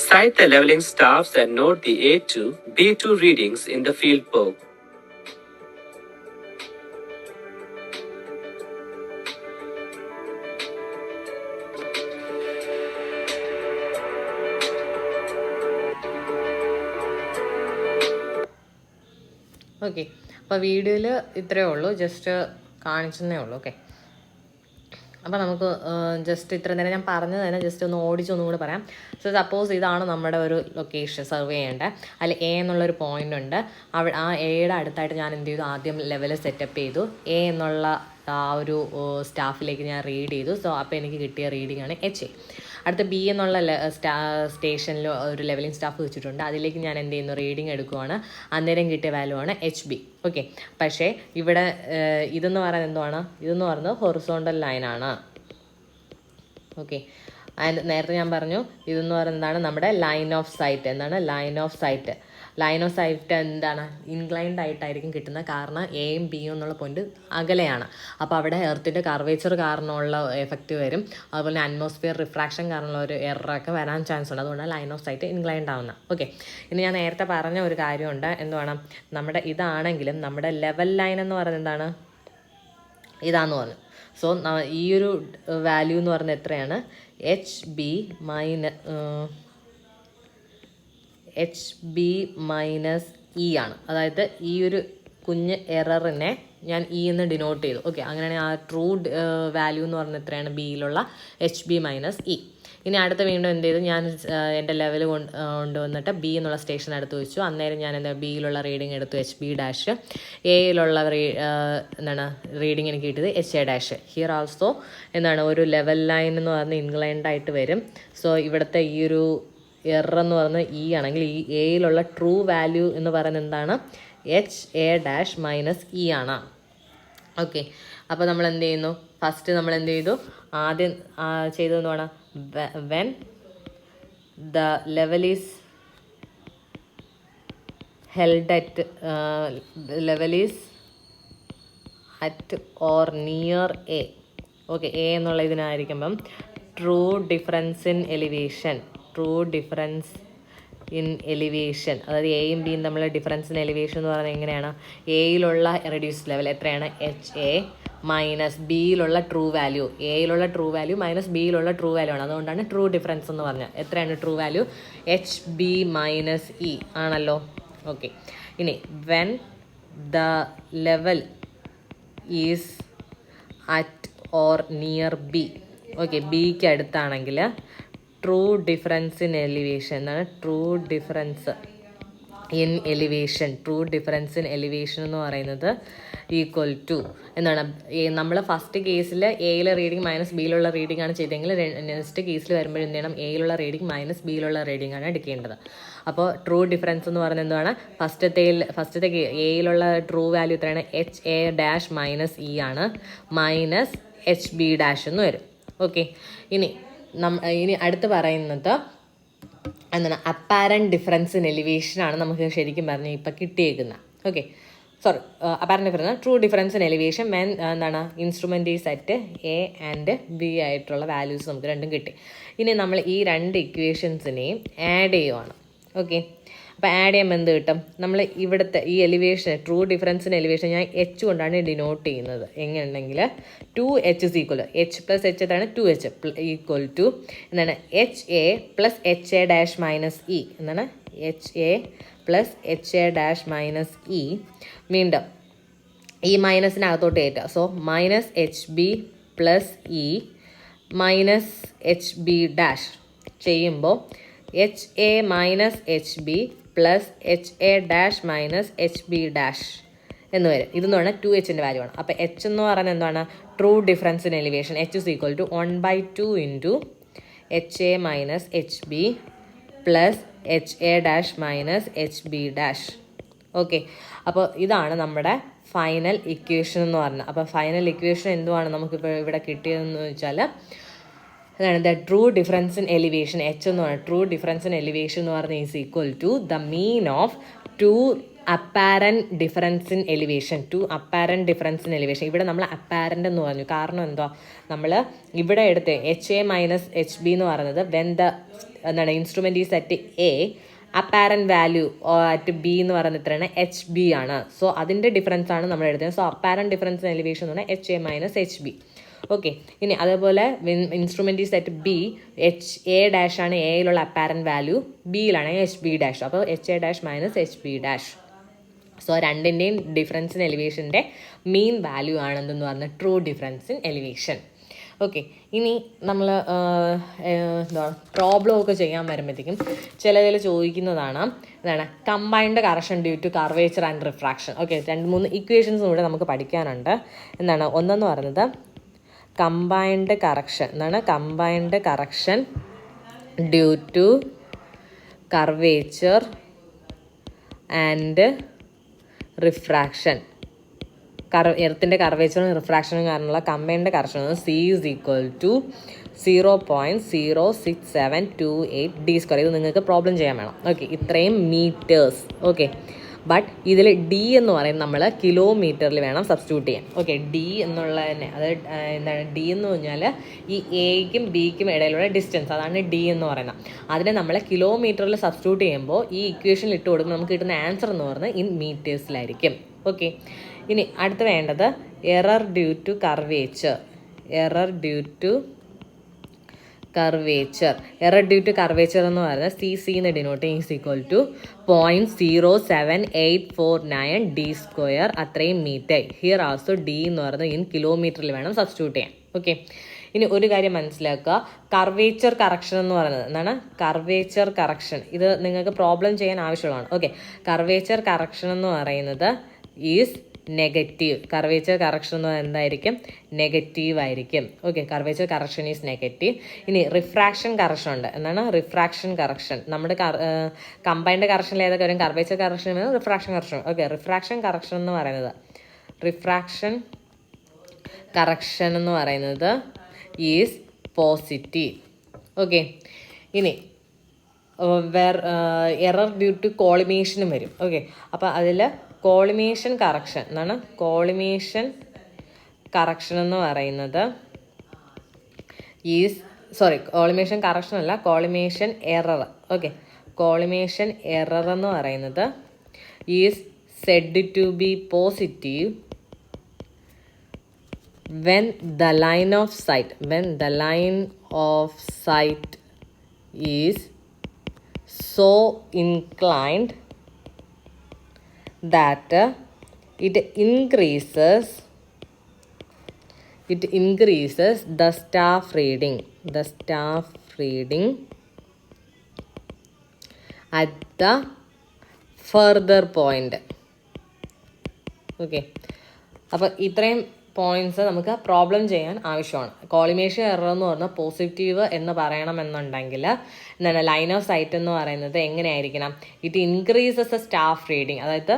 Sight the leveling staffs and note the A2, B2 readings in the field book. Okay, അപ്പോൾ വീഡിയോയിൽ ഇത്രയേ ഉള്ളൂ, just കാണിച്ചതേ ഉള്ളൂ. Okay, അപ്പോൾ നമുക്ക് just ഇത്ര നേരം ഞാൻ പറഞ്ഞത് തന്നെ ജസ്റ്റ് ഒന്ന് ഓടിച്ചൊന്നും കൂടെ പറയാം. സോ സപ്പോസ് ഇതാണ് നമ്മുടെ ഒരു ലൊക്കേഷൻ സർവേ ചെയ്യേണ്ടത്. അതിൽ എ എന്നുള്ളൊരു പോയിൻ്റ് ഉണ്ട്. ആ എയുടെ അടുത്തായിട്ട് ഞാൻ എന്ത് ചെയ്തു, ആദ്യം ലെവൽ സെറ്റപ്പ് ചെയ്തു. എ എന്നുള്ള ആ ഒരു സ്റ്റാഫിലേക്ക് ഞാൻ റീഡ് ചെയ്തു. സോ അപ്പോൾ എനിക്ക് കിട്ടിയ റീഡിംഗ് ആണ് എച്ച് എ. അടുത്ത ബി എന്നുള്ള സ്റ്റേഷനിൽ ഒരു ലെവലിംഗ് സ്റ്റാഫ് വെച്ചിട്ടുണ്ട്. അതിലേക്ക് ഞാൻ എന്ത് ചെയ്യുന്നു, റീഡിംഗ് എടുക്കുവാണ്. അന്നേരം കിട്ടിയ വാല്യൂ ആണ് എച്ച് ബി. ഓക്കെ, പക്ഷേ ഇവിടെ ഇതെന്ന് പറയുന്നത് എന്തുവാണ്, ഇതെന്ന് പറയുന്നത് ഹൊറിസോണ്ടൽ ലൈനാണ്. ഓക്കെ, ആൻഡ് നേരത്തെ ഞാൻ പറഞ്ഞു ഇതെന്ന് പറയുന്നതാണ് നമ്മുടെ ലൈൻ ഓഫ് സൈറ്റ്. എന്താണ് line of sight? Line of sight എന്താണ്, ഇൻക്ലൈൻഡ് ആയിട്ടായിരിക്കും കിട്ടുന്നത്. കാരണം എയും ബിയും എന്നുള്ള പോയിന്റ് അകലെയാണ്. അപ്പോൾ അവിടെ എർത്തിൻ്റെ കർവേച്ചർ കാരണമുള്ള എഫക്റ്റ് വരും. അതുപോലെ അറ്റ്മോസ്ഫിയർ റിഫ്രാക്ഷൻ കാരണമുള്ള ഒരു എററൊക്കെ വരാൻ ചാൻസ് ഉണ്ട്. അതുകൊണ്ട് ലൈൻ ഓഫ് സൈറ്റ് ഇൻക്ലൈൻഡ് ആവുന്നത്. ഓക്കെ, ഇനി ഞാൻ നേരത്തെ പറഞ്ഞ ഒരു കാര്യമുണ്ട്. എന്തുവാണ്, നമ്മുടെ ഇതാണെങ്കിലും നമ്മുടെ ലെവൽ ലൈൻ എന്ന് പറയുന്നത് എന്താണ്, ഇതാന്ന് പറഞ്ഞു. സോ ഈ ഒരു വാല്യൂ എന്ന് പറയുന്നത് എത്രയാണ്, എച്ച് ബി മൈനസ് ഇ ആണ്. അതായത് ഈ ഒരു കുഞ്ഞ് എററിനെ ഞാൻ ഇ എന്ന് ഡിനോട്ട് ചെയ്തു. ഓക്കെ, അങ്ങനെയാണെങ്കിൽ ആ ട്രൂ വാല്യൂ എന്ന് പറയുന്നത് എത്രയാണ്, ബിയിലുള്ള എച്ച് ബി മൈനസ് ഇ. ഇനി അടുത്ത വീണ്ടും എന്ത് ചെയ്തു, ഞാൻ എൻ്റെ ലെവൽ കൊണ്ടുവന്നിട്ട് ബി എന്നുള്ള സ്റ്റേഷൻ അടുത്ത് വെച്ചു. അന്നേരം ഞാൻ എന്താ ബിയിലുള്ള റീഡിങ് എടുത്തു എച്ച് ബി ഡാഷ്. എയിലുള്ള എന്താണ് റീഡിങ് എനിക്ക് കിട്ടിയത് H A dash. Here also എന്താണ് ഒരു ലെവൽ ലൈൻ എന്ന് പറഞ്ഞാൽ ഇൻക്ലൈൻഡ് ആയിട്ട് വരും. സോ ഇവിടുത്തെ ഈ ഒരു എറർ എന്ന് പറയുന്നത് ഇ ആണെങ്കിൽ ഈ എയിലുള്ള ട്രൂ വാല്യൂ എന്ന് പറയുന്നത് എന്താണ്, H A dash minus E ആണ്. ഓക്കെ, അപ്പോൾ നമ്മൾ എന്ത് ചെയ്യുന്നു, ഫസ്റ്റ് നമ്മൾ എന്ത് ചെയ്തു, ആദ്യം ചെയ്തതെന്ന് പറഞ്ഞാൽ when the level is held at or near A. Okay, A എന്നുള്ള ഇതിനായിരിക്കുമ്പം ട്രൂ ഡിഫറൻസ് ഇൻ എലിവേഷൻ അതായത് എയും ബിയും തമ്മിലുള്ള ഡിഫറൻസ് ഇൻ എലിവേഷൻ എന്ന് പറയുന്നത് എങ്ങനെയാണ്, എയിലുള്ള റെഡ്യൂസ്ഡ് ലെവൽ എത്രയാണ്, എച്ച് എ മൈനസ് ബിയിലുള്ള ട്രൂ വാല്യൂ. എയിലുള്ള ട്രൂ വാല്യൂ മൈനസ് ബിയിലുള്ള ട്രൂ വാല്യൂ ആണ്. അതുകൊണ്ടാണ് ട്രൂ ഡിഫറൻസ് എന്ന് പറഞ്ഞാൽ. എത്രയാണ് true value, H B minus E ആണല്ലോ. ഓക്കെ, ഇനി when the level is at or near B. Okay, ബിക്ക് അടുത്താണെങ്കിൽ ട്രൂ ഡിഫറൻസ് ഇൻ എലിവേഷൻ എന്നാണ്. ട്രൂ ഡിഫറൻസ് ഇൻ എലിവേഷൻ എന്ന് പറയുന്നത് ഈക്വൽ ടു എന്താണ്, നമ്മൾ ഫസ്റ്റ് കേസിൽ എയിലെ റീഡിങ് മൈനസ് ബിയിലുള്ള റീഡിംഗ് ആണ് ചെയ്തെങ്കിൽ നെക്സ്റ്റ് കേസിൽ വരുമ്പോൾ എന്ത് ചെയ്യണം, എയിലുള്ള റീഡിംഗ് മൈനസ് ബിയിലുള്ള റീഡിംഗ് ആണ് എടുക്കേണ്ടത്. അപ്പോൾ ട്രൂ ഡിഫറൻസ് എന്ന് പറയുന്നത് എന്താണ്, ഫസ്റ്റത്തെ എയിലുള്ള ട്രൂ വാല്യൂ എത്രയാണ്, HA- മൈനസ് ഇ ആണ്, മൈനസ് HB- എന്ന് വരും. ഓക്കെ, ഇനി അടുത്ത് പറയുന്നത് എന്താണ്, അപ്പാരൻറ്റ് ഡിഫറൻസ് ഇൻ എലിവേഷനാണ് നമുക്ക് ശരിക്കും പറഞ്ഞാൽ ഇപ്പം കിട്ടിയേക്കുന്നത്. Okay, sorry, apparent difference true difference in elevation men എന്താണ്, ഇൻസ്ട്രുമെൻ്റ് ഈ സെറ്റ് എ ആൻഡ് ബി ആയിട്ടുള്ള വാല്യൂസ് നമുക്ക് രണ്ടും കിട്ടി. ഇനി നമ്മൾ ഈ രണ്ട് ഇക്വേഷൻസിനെയും ആഡ് ചെയ്യുവാണ്. ഓക്കെ, അപ്പോൾ ആഡ് ചെയ്യുമ്പോൾ എന്ത് കിട്ടും, നമ്മൾ ഇവിടുത്തെ ഈ elevation true difference in elevation ഞാൻ H കൊണ്ടാണ് ഡിനോട്ട് ചെയ്യുന്നത്. എങ്ങനെയുണ്ടെങ്കിൽ 2H is equal H plus H എത്രയാണ്, 2H ഈക്വൽ ടു എന്താണ്, HA plus HA- minus E എന്താണ്, HA plus HA- minus E. വീണ്ടും ഈ മൈനസിനകത്തോട്ട് കയറ്റുക. So minus HB plus E minus HB- ചെയ്യുമ്പോൾ HA minus HB plus HA- minus HB- എന്ന് വരും. ഇതെന്ന് പറഞ്ഞാൽ 2Hൻ്റെ വാല്യൂ ആണ്. അപ്പോൾ H എന്ന് പറയുന്നത് എന്താണ്, true difference in elevation. H is equal to 1/2 into HA minus HB plus HA- minus HB-. Okay, അപ്പോൾ ഇതാണ് നമ്മുടെ ഫൈനൽ ഇക്വേഷൻ എന്ന് പറഞ്ഞത്. അപ്പോൾ ഫൈനൽ ഇക്വേഷൻ എന്തുവാണ് നമുക്കിപ്പോൾ ഇവിടെ കിട്ടിയതെന്ന് വെച്ചാൽ അതാണ് the true difference in elevation. H എന്ന് പറയുന്നത് ട്രൂ ഡിഫറൻസ് ഇൻ എലിവേഷൻ എന്ന് പറഞ്ഞാൽ is equal to the mean of two apparent difference in elevation. ഇവിടെ നമ്മൾ അപ്പാരൻ്റ് എന്ന് പറഞ്ഞു. കാരണം എന്താ, നമ്മൾ ഇവിടെ എടുത്ത് HA മൈനസ് HB എന്ന് പറയുന്നത് വെൻ ദ എന്താണ് ഇൻസ്ട്രുമെൻ്റ് ഈ set A, apparent value at B എന്ന് പറയുന്നത് എത്രയാണ്, HB ആണ്. സോ അതിൻ്റെ ഡിഫറൻസ് ആണ് നമ്മൾ എടുത്തത്. So apparent difference in elevation എന്ന് പറഞ്ഞാൽ HA മൈനസ് HB. ഓക്കെ, ഇനി അതേപോലെ ഇൻസ്ട്രുമെൻ്റ് ഈ സെറ്റ് ബി, HA- ആണ് എയിലുള്ള അപ്പാരൻറ്റ് വാല്യൂ, ബിയിലാണ് HB-. അപ്പോൾ HA- മൈനസ് HB-. സോ രണ്ടിൻ്റെയും ഡിഫറൻസ് ഇൻ എലിവേഷൻ്റെ മീൻ വാല്യൂ ആണെന്ന് പറഞ്ഞാൽ true difference in elevation. Okay, ഇനി നമ്മൾ എന്താ പ്രോബ്ലം ഒക്കെ ചെയ്യാൻ വരുമ്പോഴത്തേക്കും ചിലതിൽ ചോദിക്കുന്നതാണ് എന്താണ്, combined correction due to curvature and refraction. Okay, 2-3 ഇക്വേഷൻസും കൂടെ നമുക്ക് പഠിക്കാനുണ്ട്. എന്താണ്, ഒന്നെന്ന് പറയുന്നത് കമ്പൈൻഡ് കറക്ഷൻ എന്താണ്, combined correction due to curvature and refraction. എർത്തിൻ്റെ കർവേച്ചറും റിഫ്രാക്ഷനും കാരണമുള്ള combined correction C is equal to 0.06728 d². ഇത് നിങ്ങൾക്ക് പ്രോബ്ലം ചെയ്യാൻ വേണം. ഓക്കെ, ഇത്രയും മീറ്റേഴ്സ്. ഓക്കെ, ബട്ട് ഇതിൽ D എന്ന് പറയുന്നത് നമ്മൾ കിലോമീറ്ററിൽ വേണം സബ്സ്റ്റിറ്റ്യൂട്ട് ചെയ്യാൻ. ഓക്കെ, D എന്നുള്ള തന്നെ അത് എന്താണ്, D എന്ന് പറഞ്ഞാൽ ഈ എയ്ക്കും ബിക്കും ഇടയിലുള്ള ഡിസ്റ്റൻസ്, അതാണ് D എന്ന് പറയുന്നത്. അതിനെ നമ്മൾ കിലോമീറ്ററിൽ സബ്സ്റ്റിറ്റ്യൂട്ട് ചെയ്യുമ്പോൾ ഈ ഇക്വേഷനിൽ ഇട്ട് കൊടുക്കുമ്പോൾ നമുക്ക് കിട്ടുന്ന ആൻസർ എന്ന് പറയുന്നത് ഇൻ മീറ്റേഴ്സിലായിരിക്കും. ഓക്കെ, ഇനി അടുത്ത് വേണ്ടത് error due to curvature. Error due to curvature എന്ന് പറയുന്നത് CC എന്ന് denote is equal to 0.07849 d², അത്രയും മീറ്റർ. ഹിയർ ആൾസോ D എന്ന് പറയുന്നത് ഇൻ കിലോമീറ്ററിൽ വേണം സബ്സ്റ്റിറ്റ്യൂട്ട് ചെയ്യാൻ. ഓക്കെ, ഇനി ഒരു കാര്യം മനസ്സിലാക്കുക, കർവേച്ചർ കറക്ഷൻ എന്ന് പറയുന്നത് എന്താണ്, കർവേച്ചർ കറക്ഷൻ ഇത് നിങ്ങൾക്ക് പ്രോബ്ലം ചെയ്യാൻ ആവശ്യമുള്ളതാണ്. ഓക്കെ, കർവേച്ചർ കറക്ഷൻ എന്ന് പറയുന്നത് ഈസ് നെഗറ്റീവ്. കർവേച്ചർ കറക്ഷൻ എന്ന് പറയുന്നത് എന്തായിരിക്കും, നെഗറ്റീവ് ആയിരിക്കും. Okay, curvature correction is negative. ഇനി റിഫ്രാക്ഷൻ കറക്ഷൻ ഉണ്ട്. എന്താണ് റിഫ്രാക്ഷൻ കറക്ഷൻ, നമ്മുടെ കമ്പൈൻഡ് കറക്ഷനിൽ ഏതൊക്കെ വരും, curvature correction, refraction correction. Okay, refraction correction എന്ന് പറയുന്നത് ഈസ് പോസിറ്റീവ്. ഓക്കെ, ഇനി എറർ ഡ്യൂ ടു കോളിമേഷനും വരും. ഓക്കെ, അപ്പോൾ അതിൽ കോളിമേഷൻ കറക്ഷൻ എന്നാണ്, കോളിമേഷൻ കറക്ഷൻ എന്ന് പറയുന്നത് ഈസ് കോളിമേഷൻ കറക്ഷൻ അല്ല, collimation error. Okay, collimation error എന്ന് പറയുന്നത് is said to be positive when the line of sight is so inclined that it increases it increases the staff reading at the further point. Okay, അപ്പോൾ ഇത്രയും points നമുക്ക് problem ചെയ്യാൻ ആവശ്യമാണ്. Collimation error എന്ന് പറഞ്ഞാൽ positive എന്ന് പറയണമെന്നുണ്ടെങ്കിൽ എന്താണ് line of site എന്ന് പറയുന്നത് എങ്ങനെയായിരിക്കണം? It increases staff reading. അതായത്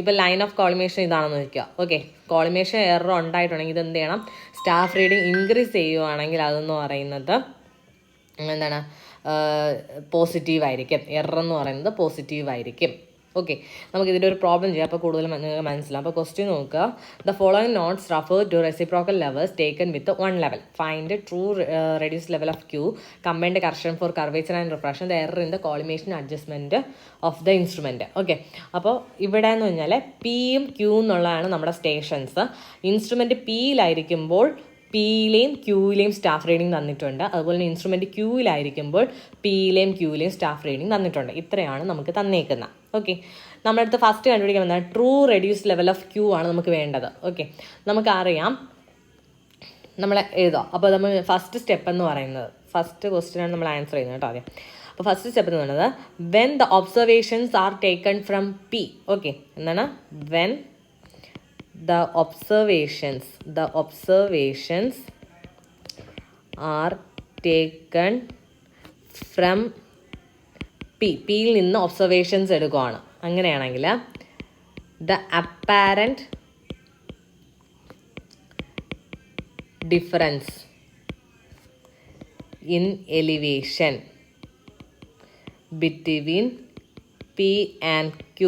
ഇപ്പോൾ ലൈൻ ഓഫ് കോളിമേഷൻ ഇതാണെന്ന് വയ്ക്കുക. ഓക്കെ, കോളിമേഷൻ എറർ ഉണ്ടായിട്ടുണ്ടെങ്കിൽ ഇത് എന്ത് ചെയ്യണം? സ്റ്റാഫ് റീഡിങ് ഇൻക്രീസ് ചെയ്യുവാണെങ്കിൽ അതെന്ന് പറയുന്നത് എന്താണ്? പോസിറ്റീവായിരിക്കും. എറർ എന്ന് പറയുന്നത് പോസിറ്റീവായിരിക്കും. ഓക്കെ, നമുക്ക് ഇതിൻ്റെ ഒരു പ്രോബ്ലം ചെയ്യാം, അപ്പോൾ കൂടുതൽ നിങ്ങൾക്ക് മനസ്സിലാവും. അപ്പോൾ ക്വസ്റ്റ്യൻ നോക്കുക. The following notes refer to reciprocal levels taken with 1 level. Find true reduce level of Q. Combined correction for curvature and refraction. The error in the collimation adjustment of the instrument. Okay, അപ്പോൾ ഇവിടെ എന്ന് പറഞ്ഞാൽ പിയും Q എന്നുള്ളതാണ് നമ്മുടെ stations. Instrument പിയിലായിരിക്കുമ്പോൾ പിയിലെയും ക്യൂയിലെയും സ്റ്റാഫ് റീഡിങ് തന്നിട്ടുണ്ട്. അതുപോലെ തന്നെ ഇൻസ്ട്രുമെൻറ്റ് ക്യൂയിലായിരിക്കുമ്പോൾ പിയിലെയും ക്യൂയിലെയും സ്റ്റാഫ് റീഡിങ് തന്നിട്ടുണ്ട്. ഇത്രയാണ് നമുക്ക് തന്നേക്കുന്നത്. ഓക്കെ, നമ്മുടെ അടുത്ത് ഫസ്റ്റ് കണ്ടുപിടിക്കാൻ വന്നാൽ true reduce level of Q ആണ് നമുക്ക് വേണ്ടത്. ഓക്കെ, നമുക്കറിയാം, നമ്മൾ എഴുതാം. അപ്പോൾ നമ്മൾ ഫസ്റ്റ് സ്റ്റെപ്പ് എന്ന് പറയുന്നത്, ഫസ്റ്റ് ക്വസ്റ്റ്യനാണ് നമ്മൾ ആൻസർ ചെയ്യുന്നത് കേട്ടോ ആദ്യം. അപ്പോൾ ഫസ്റ്റ് സ്റ്റെപ്പ് എന്ന് പറയുന്നത് when the observations are taken from P. Okay, എന്താണ്? When the observations are taken from പിയിൽ നിന്ന് ഒബ്സർവേഷൻസ് എടുക്കുകയാണ്. അങ്ങനെയാണെങ്കിൽ the apparent difference in elevation between P and Q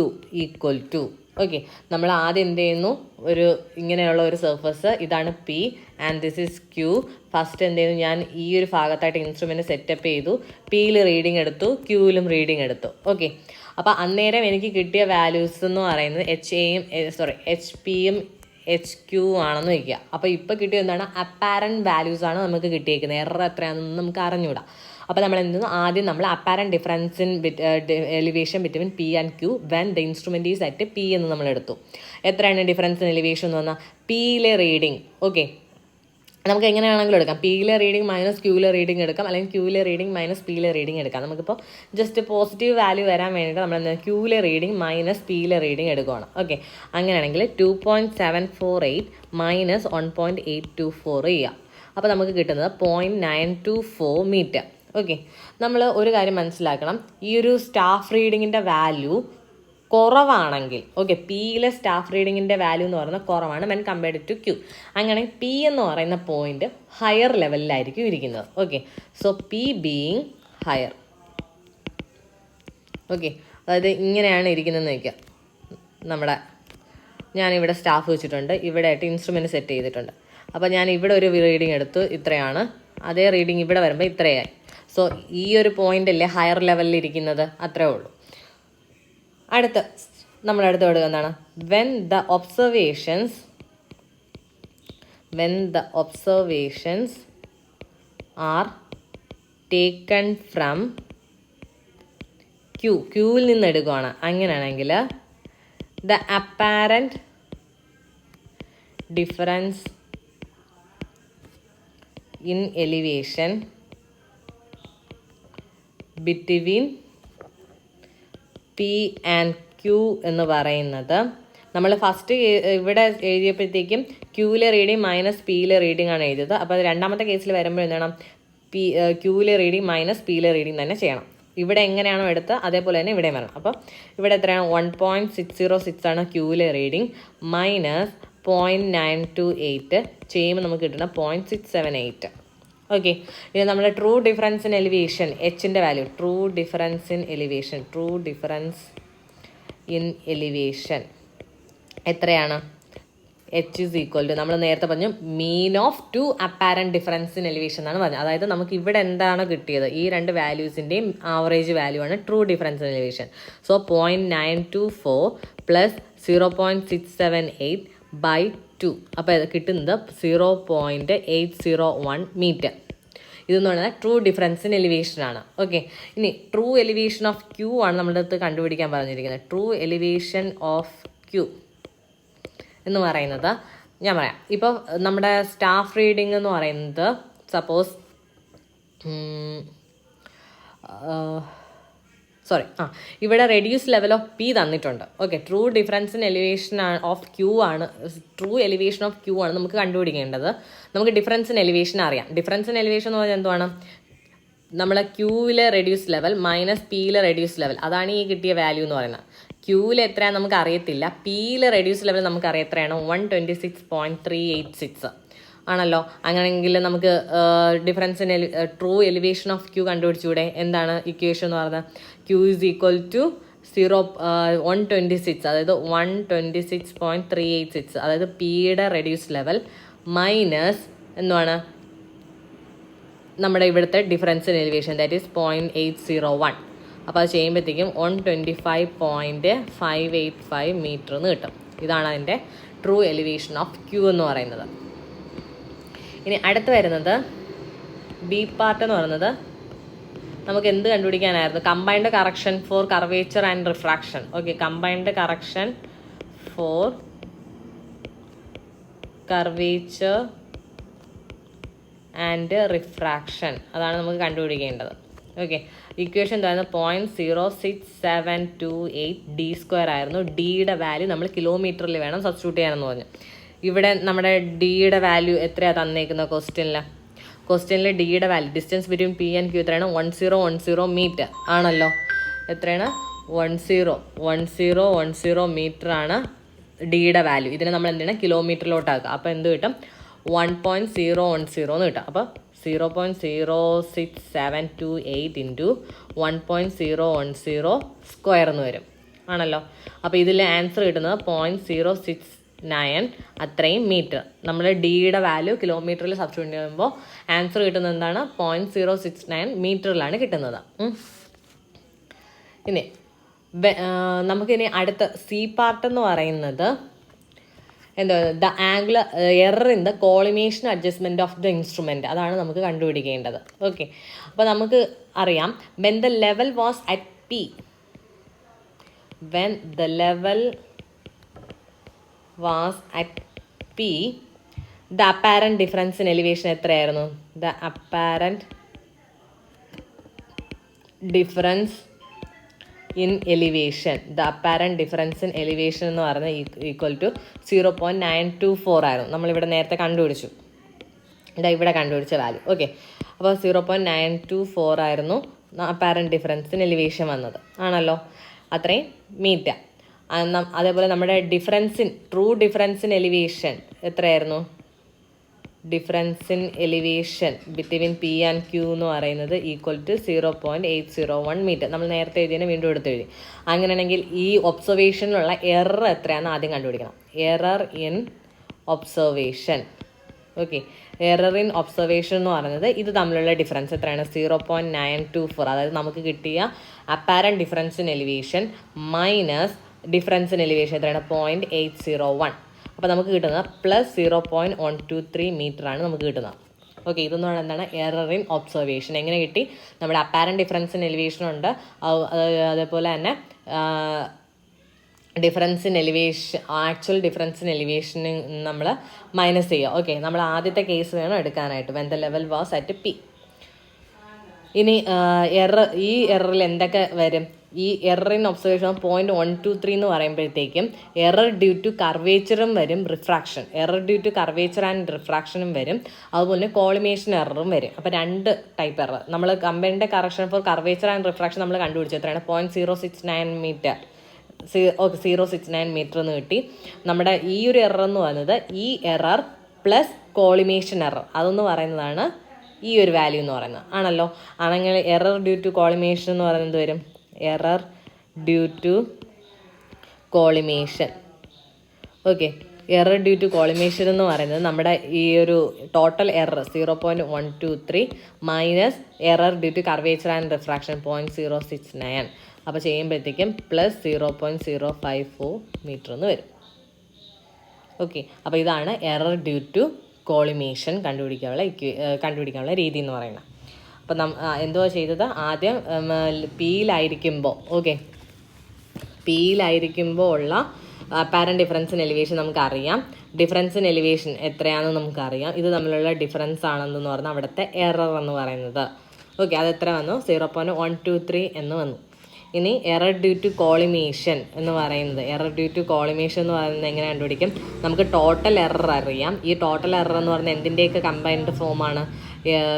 equal to. Okay, നമ്മൾ ആദ്യം എന്ത് ചെയ്യുന്നു? ഒരു ഇങ്ങനെയുള്ള ഒരു സർഫസ്, ഇതാണ് P and this is Q. First എന്ത് ചെയ്യുന്നു? ഞാൻ ഈ ഒരു ഭാഗത്തായിട്ട് ഇൻസ്ട്രുമെൻറ്റ് സെറ്റപ്പ് ചെയ്തു. പിയിൽ റീഡിങ് എടുത്തു, ക്യൂവിലും റീഡിങ് എടുത്തു. ഓക്കെ, അപ്പോൾ അന്നേരം എനിക്ക് കിട്ടിയ വാല്യൂസ് എന്ന് പറയുന്നത് എച്ച് പിയും എച്ച് ക്യൂ ആണെന്ന് വയ്ക്കുക. അപ്പോൾ ഇപ്പോൾ കിട്ടിയ എന്താണ്? അപ്പാരൻറ്റ് വാല്യൂസ് ആണ് നമുക്ക് കിട്ടിയേക്കുന്നത്. എറർ എത്രയാണെന്ന് നമുക്ക് അറിഞ്ഞൂടാ. അപ്പോൾ നമ്മൾ എന്ത് ചെയ്യുന്നു? ആദ്യം നമ്മൾ apparent difference in elevation between P and Q when the instrument is at P എന്ന് നമ്മൾ എടുത്തു. എത്രയാണ് ഡിഫറൻസ് ഇൻ എലിവേഷൻ എന്ന് പറഞ്ഞാൽ? പിയിലെ റീഡിങ്. ഓക്കെ, നമുക്ക് എങ്ങനെയാണെങ്കിലും എടുക്കാം. പിയിലെ റീഡിങ് മൈനസ് ക്യൂവിലെ റീഡിങ് എടുക്കാം, അല്ലെങ്കിൽ ക്യൂവിലെ റീഡിങ് മൈനസ് പിയിലെ റീഡിങ് എടുക്കാം. നമുക്കിപ്പോൾ ജസ്റ്റ് പോസിറ്റീവ് വാല്യൂ വരാൻ വേണ്ടിയിട്ട് നമ്മൾ എന്താ ക്യൂവിലെ റീഡിങ് മൈനസ് പിയിലെ റീഡിങ് എടുക്കുകയാണ്. ഓക്കെ, അങ്ങനെയാണെങ്കിൽ 2.748 മൈനസ് 1.824 ചെയ്യാം. അപ്പോൾ നമുക്ക് കിട്ടുന്നത് 0.924 മീറ്റർ. ഓക്കെ, നമ്മൾ ഒരു കാര്യം മനസ്സിലാക്കണം. ഈ ഒരു സ്റ്റാഫ് റീഡിങ്ങിൻ്റെ വാല്യൂ കുറവാണെങ്കിൽ, ഓക്കെ, പിയിലെ സ്റ്റാഫ് റീഡിങ്ങിൻ്റെ വാല്യൂ എന്ന് പറയുന്നത് കുറവാണ് വെൻ കമ്പയർഡ് ടു ക്യൂ. അങ്ങനെ പി എന്ന് പറയുന്ന പോയിന്റ് ഹയർ ലെവലിലായിരിക്കും ഇരിക്കുന്നത്. Okay, so P being higher. Okay, അതായത് ഇങ്ങനെയാണ് ഇരിക്കുന്നതെന്ന് വയ്ക്കുക. ഞാനിവിടെ സ്റ്റാഫ് വെച്ചിട്ടുണ്ട്, ഇവിടെ ആയിട്ട് ഇൻസ്ട്രുമെൻറ്റ് സെറ്റ് ചെയ്തിട്ടുണ്ട്. അപ്പോൾ ഞാൻ ഇവിടെ ഒരു റീഡിങ് എടുത്തു, ഇത്രയാണ്. അതേ റീഡിങ് ഇവിടെ വരുമ്പോൾ ഇത്രയായി. സോ ഈ ഒരു പോയിന്റ് അല്ലേ ഹയർ ലെവലിൽ ഇരിക്കുന്നത്, അത്രേ ഉള്ളൂ. നമ്മളടുത്ത് എടുക്കുക എന്താണ്? When the observations are taken from ക്യൂവിൽ നിന്ന് എടുക്കുകയാണ്. അങ്ങനെയാണെങ്കിൽ the apparent difference in elevation between P and Q എന്ന് പറയുന്നത്, നമ്മൾ ഫസ്റ്റ് ഇവിടെ എഴുതിയപ്പോഴത്തേക്കും ക്യൂവിലെ റീഡിങ് മൈനസ് പിയിലെ റീഡിംഗ് ആണ് എഴുതിയത്. അപ്പോൾ അത് രണ്ടാമത്തെ കേസിൽ വരുമ്പോൾ എന്താണ്? ക്യൂവിലെ റീഡിംഗ് മൈനസ് പിയിലെ റീഡിംഗ് തന്നെ ചെയ്യണം. ഇവിടെ എങ്ങനെയാണോ എടുത്ത് അതേപോലെ തന്നെ ഇവിടെ വരണം. അപ്പോൾ ഇവിടെ എത്രയാണ്? 1.606 ആണ് ക്യൂവിലെ റീഡിംഗ് മൈനസ് 0.928 ചെയ്യുമ്പോൾ നമുക്ക് കിട്ടുന്ന 0.678. ഓക്കെ, ഇനി നമ്മുടെ ട്രൂ ഡിഫറൻസ് ഇൻ എലിവേഷൻ എച്ചിൻ്റെ value, true difference in elevation എത്രയാണ്? എച്ച് ഇസ് ഈക്വൽ ടു, നമ്മൾ നേരത്തെ പറഞ്ഞു, mean of 2 apparent difference in elevation എന്നാണ് പറഞ്ഞത്. അതായത് നമുക്ക് ഇവിടെ എന്താണ് കിട്ടിയത്? ഈ രണ്ട് വാല്യൂസിൻ്റെയും ആവറേജ് വാല്യൂ ആണ് ട്രൂ ഡിഫറൻസ് ഇൻ എലിവേഷൻ. So 0.924 plus 0.678 by 2. അപ്പോൾ ഇത് കിട്ടുന്നത് 0.801 മീറ്റർ. ഇതെന്ന് പറയുന്നത് ട്രൂ ഡിഫറൻസ് ഇൻ എലിവേഷൻ ആണ്. ഓക്കെ, ഇനി ട്രൂ എലിവേഷൻ ഓഫ് ക്യൂ ആണ് നമ്മുടെ അടുത്ത് കണ്ടുപിടിക്കാൻ പറഞ്ഞിരിക്കുന്നത്. ട്രൂ എലിവേഷൻ ഓഫ് ക്യൂ എന്ന് പറയുന്നത് ഞാൻ പറയാം. ഇപ്പോൾ നമ്മുടെ സ്റ്റാഫ് റീഡിംഗ് എന്ന് പറയുന്നത് സപ്പോസ് ഇവിടെ റെഡ്യൂസ് ലെവൽ ഓഫ് പി തന്നിട്ടുണ്ട്. Okay, true difference in elevation of Q ആണ്, ട്രൂ എലിവേഷൻ ഓഫ് ക്യൂ ആണ് നമുക്ക് കണ്ടുപിടിക്കേണ്ടത്. നമുക്ക് ഡിഫറൻസ് ഇൻ എലിവേഷൻ അറിയാം. ഡിഫറൻസ് ഇൻ എലിവേഷൻ എന്ന് പറഞ്ഞാൽ എന്തുവാണ്? നമ്മളെ ക്യൂവിലെ റെഡ്യൂസ് ലെവൽ മൈനസ് പിയിലെ റെഡ്യൂസ് ലെവൽ, അതാണ് ഈ കിട്ടിയ വാല്യൂ എന്ന് പറയുന്നത്. ക്യൂവിൽ എത്രയാണ് നമുക്ക് അറിയത്തില്ല, പിയിലെ റെഡ്യൂസ് ലെവൽ നമുക്കറിയാം എത്രയാണ്, 126.386 ആണല്ലോ. അങ്ങനെയെങ്കിൽ നമുക്ക് difference in true elevation of Q കണ്ടുപിടിച്ചൂടെ? എന്താണ് ഇക്വേഷൻ എന്ന് പറയുന്നത്? ക്യൂ ഈസ് ഈക്വൽ ടു 126, അതായത് 126.386, അതായത് പിയുടെ റെഡ്യൂസ് ലെവൽ മൈനസ് എന്താണ് നമ്മുടെ ഇവിടുത്തെ difference in elevation, that is 0.801. അപ്പോൾ അത് ചെയ്യുമ്പോഴത്തേക്കും 125.585 മീറ്റർ എന്ന് കിട്ടും. ഇതാണ് അതിൻ്റെ ട്രൂ എലിവേഷൻ ഓഫ് ക്യൂ എന്ന് പറയുന്നത്. ഇനി അടുത്ത് വരുന്നത് ബി പാർട്ട് എന്ന് പറയുന്നത് നമുക്ക് എന്ത് കണ്ടുപിടിക്കാനായിരുന്നു? Combined correction for curvature and refraction. Okay, combined correction for curvature and refraction, അതാണ് നമുക്ക് കണ്ടുപിടിക്കേണ്ടത്. ഓക്കെ, ഇക്വേഷൻ എന്തായിരുന്നു? 0.06728 d² ആയിരുന്നു. ഡിയുടെ വാല്യൂ നമ്മൾ കിലോമീറ്ററിൽ വേണം സബ്സ്റ്റിറ്റ്യൂട്ട് ചെയ്യാനെന്ന് പറഞ്ഞു. ഇവിടെ നമ്മുടെ ഡിയുടെ വാല്യൂ എത്രയാണ് തന്നേക്കുന്നത് ക്വസ്റ്റ്യനിൽ ഡിയുടെ value distance between P and Q എത്രയാണ്? 1010 മീറ്റർ ആണല്ലോ. എത്രയാണ്? 1010 മീറ്റർ ആണ് ഡിയുടെ വാല്യൂ. ഇതിനെ നമ്മൾ എന്താണ് കിലോമീറ്ററിലോട്ടാക്കുക. അപ്പോൾ എന്ത് കിട്ടും? 1.010 എന്ന് കിട്ടും. അപ്പോൾ 0.06728 ഇൻറ്റു 1.010 സ്ക്വയർ എന്ന് വരും ആണല്ലോ. അപ്പോൾ ഇതിൽ ആൻസർ കിട്ടുന്നത് 0.069 അത്രയും മീറ്റർ. നമ്മൾ ഡിയുടെ വാല്യൂ കിലോമീറ്ററിൽ സബ്സ്റ്റിറ്റ്യൂട്ട് ചെയ്യുമ്പോൾ ആൻസർ കിട്ടുന്നത് എന്താണ്? 0.069 മീറ്ററിലാണ് കിട്ടുന്നത്. ഇനി നമുക്കിനി അടുത്ത സി പാർട്ട് എന്ന് പറയുന്നത് എന്താ? The angular error in the collimation adjustment of the instrument, അതാണ് നമുക്ക് കണ്ടുപിടിക്കേണ്ടത്. ഓക്കെ, അപ്പോൾ നമുക്ക് അറിയാം when the level was at P, when the level was at P, the apparent difference in elevation എത്രയായിരുന്നു? The apparent difference in elevation, the apparent difference in elevation എന്ന് പറയുന്നത് equal to 0.924 ആയിരുന്നു. നമ്മളിവിടെ നേരത്തെ കണ്ടുപിടിച്ചു, ഇവിടെ കണ്ടുപിടിച്ച വാല്യൂ. ഓക്കെ, അപ്പോൾ 0.924 ആയിരുന്നു അപ്പാരൻറ്റ് ഡിഫറൻസ് ഇൻ എലിവേഷൻ വന്നത് ആണല്ലോ, അത്രയും മീറ്റർ. അതേപോലെ നമ്മുടെ ട്രൂ ഡിഫറൻസ് ഇൻ എലിവേഷൻ എത്രയായിരുന്നു? Difference in elevation between P and Q എന്ന് പറയുന്നത് ഈക്വൽ ടു 0.801 മീറ്റർ. നമ്മൾ നേരത്തെ എഴുതിയതിനെ വീണ്ടും എടുത്തെഴുതി. അങ്ങനെയാണെങ്കിൽ ഈ ഒബ്സർവേഷനിലുള്ള എറർ എത്രയാണെന്ന് ആദ്യം കണ്ടുപിടിക്കണം. Error in observation. Okay, error in observation എന്ന് പറയുന്നത് ഇത് തമ്മിലുള്ള ഡിഫറൻസ് എത്രയാണ്? 0.924. അതായത് നമുക്ക് കിട്ടിയ apparent difference in elevation minus difference in elevation എത്രയാണ്? 0.801. അപ്പോൾ നമുക്ക് കിട്ടുന്നത് പ്ലസ് 0.123 മീറ്ററാണ് നമുക്ക് കിട്ടുന്നത്. ഓക്കെ, ഇതെന്ന് പറയുന്നത് എന്താണ്? Error in observation. എങ്ങനെ കിട്ടി? നമ്മുടെ അപ്പാരൻറ്റ് ഡിഫറൻസ് ഇൻ എലിവേഷൻ ഉണ്ട്, അതേപോലെ തന്നെ difference in elevation, actual difference in എലിവേഷന് നമ്മൾ മൈനസ് ചെയ്യുക. ഓക്കെ, നമ്മൾ ആദ്യത്തെ കേസ് വേണം എടുക്കാനായിട്ട്, when the level was at P. ഇനി ഈ എററിൽ എന്തൊക്കെ വരും? ഈ എറർ ഇൻ ഒബ്സർവേഷൻ 0.123 എന്ന് പറയുമ്പോഴത്തേക്കും എറർ ഡ്യൂ ടു കർവേച്ചറും വരും, refraction, error due to curvature and റിഫ്രാക്ഷനും വരും, അതുപോലെ കോളിമേഷൻ എററും വരും. അപ്പോൾ രണ്ട് ടൈപ്പ് എറർ. നമ്മൾ combined correction for curvature and refraction നമ്മൾ കണ്ടുപിടിച്ചു എത്രയാണ്? 0.069 മീറ്റർ. 069 മീറ്റർ എന്ന് കിട്ടി. നമ്മുടെ ഈ ഒരു എറർ എന്ന് പറയുന്നത് ഈ എറർ പ്ലസ് കോളിമേഷൻ എറർ, അതെന്ന് പറയുന്നതാണ് ഈ ഒരു വാല്യൂ എന്ന് പറയുന്നത് ആണല്ലോ. ആണെങ്കിൽ എറർ ഡ്യൂ ടു കോളിമേഷൻ എന്ന് പറയുന്നത് വരും error due to collimation. Okay, error due to collimation എന്ന് പറയുന്നത് നമ്മുടെ ഈ ഒരു total error 0.123 minus error due to curvature and refraction 0.069. അപ്പോൾ ചെയ്യുമ്പോഴത്തേക്കും പ്ലസ് 0.054 മീറ്റർ എന്ന് വരും. ഓക്കെ, അപ്പോൾ ഇതാണ് എറർ ഡ്യൂ ടു കോളിമേഷൻ കണ്ടുപിടിക്കാനുള്ള രീതി എന്ന് പറയുന്നത്. അപ്പം എന്തുവാ ചെയ്തത്? ആദ്യം പിയിലായിരിക്കുമ്പോൾ ഉള്ള അപ്പാരൻറ്റ് ഡിഫറൻസ് ഇൻ എലിവേഷൻ നമുക്കറിയാം. ഡിഫറൻസ് ഇൻ എലിവേഷൻ എത്രയാണെന്ന് നമുക്കറിയാം. ഇത് തമ്മിലുള്ള ഡിഫറൻസ് ആണെന്ന് പറഞ്ഞാൽ അവിടുത്തെ എറർ എന്ന് പറയുന്നത്. ഓക്കെ, അത് എത്ര വന്നു? 0.123 എന്ന് വന്നു. ഇനി എറർ ഡ്യൂ ടു കോളിമേഷൻ എന്ന് പറയുന്നത്, എറർ ഡ്യൂ ടു കോളിമേഷൻ എന്ന് പറയുന്നത് എങ്ങനെ കണ്ടുപിടിക്കും? നമുക്ക് ടോട്ടൽ എറർ അറിയാം. ഈ ടോട്ടൽ എറർ എന്ന് പറയുന്നത് എന്തിൻ്റെയൊക്കെ കമ്പൈൻഡ് ഫോമാണ്?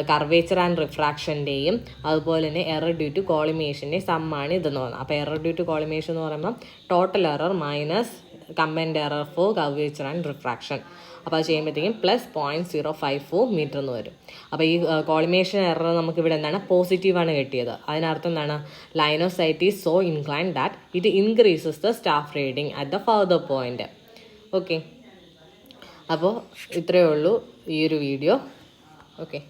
കർവേച്ചർ ആൻഡ് റിഫ്രാക്ഷൻ്റെയും അതുപോലെ തന്നെ എറർ ഡ്യൂ ടു കോളിമേഷൻ്റെയും സമ്മാണ് ഇതെന്ന് പറയുന്നത്. അപ്പോൾ എറർ ഡ്യൂ ടു കോളിമേഷൻ എന്ന് പറയുമ്പോൾ total error minus combined error for curvature and refraction. അപ്പോൾ അത് ചെയ്യുമ്പോഴത്തേക്കും +0.054 മീറ്റർ എന്ന് വരും. അപ്പോൾ ഈ കോളിമേഷൻ എറർ നമുക്കിവിടെ എന്താണ്? പോസിറ്റീവാണ് കിട്ടിയത്. അതിനർത്ഥം എന്താണ്? Line of sight is so incline that it increases the staff reading at the further point. Okay, അപ്പോൾ ഇത്രയേ ഉള്ളൂ ഈ ഒരു വീഡിയോ. ഓക്കെ.